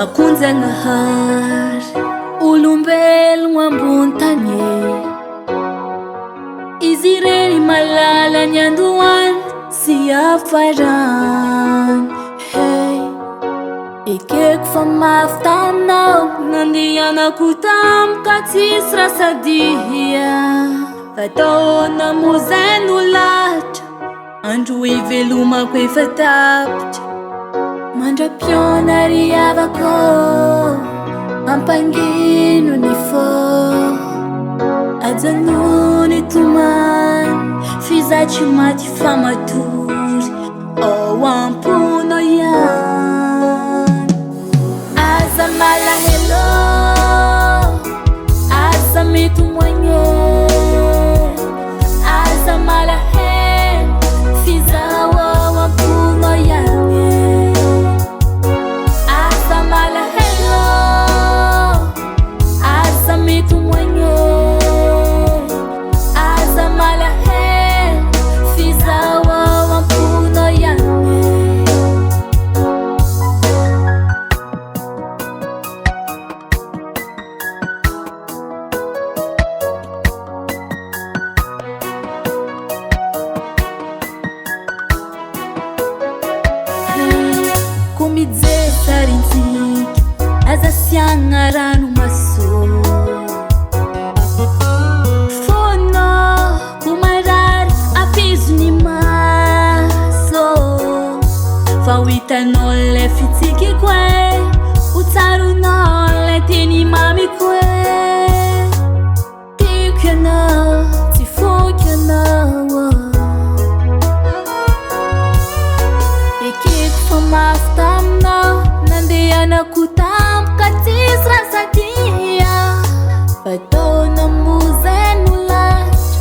akonjanahary olombelogno ambony tany izy ireny malala ny andohany sy afarany. Hey, ekeko fa mafy taminao nandehanako tamy ka tsisy rasadia fataona mo zay no lahatra andro ivelomako efa tapitra mandra-piona ry havako ampangino ny fô ajanony tomany fizatsy maty fa matory ao ampono ihany. Aza malahelo aza mitomoigné aza malahelo fizao ao ampono ihany. Aza malahelo aza mitomoigné aza malahelo fizao ao ampono ihany. Komidze sarintsika aza siagna rano maso fono komarary apizony maso fa ho hitanao le fitsikiko e ho tsaronao le teny mamiko e tiako ianao tsy foko ianao ekeko fa mafy taminao nandehanako tamy ka tsisy rasadia fataona mo zay no lahatra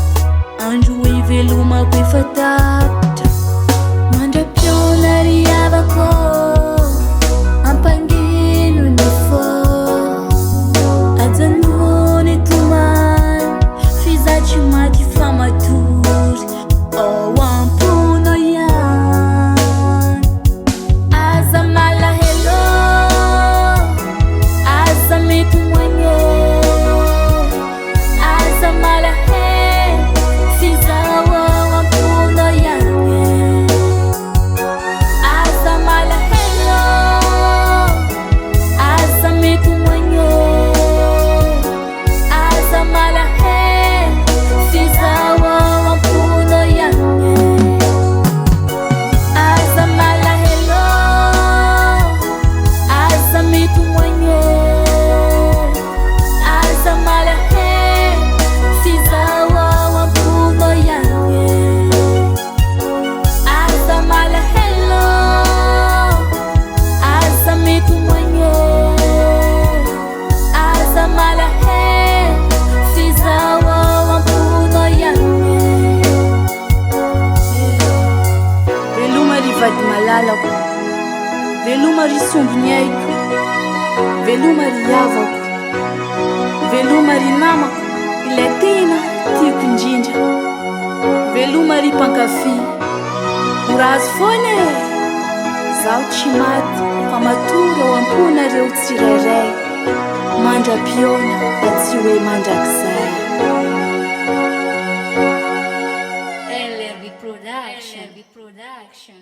andro ivelomako efa tapitra mandra-piona ry havako ampangino ny fô ajanony tomany fizatsy maty fa matory ao ampono ihany. Aza malahelo aza mitomoigné aza malahelo fizao ao ampono ihany. Aza malahelo aza mitomoigné aza malahelo fizao ao ampono ihany. Aza malahelo aza mitomoigné aza malahelo fizao ao ampono ihany. Aza malahelo aza mitomoigné aza malahelo fizao ao ampono ihany. Veloma ry vady malalako, veloma ry sombiny aiko, veloma ry havako, veloma ry namako ilay tena tiako indrindra, veloma ry mpankafy ho razo foana e zaho tsy maty fa matory ao amponareo tsirairay mandra-piona fa tsy hoe mandrakizay. LRB Production.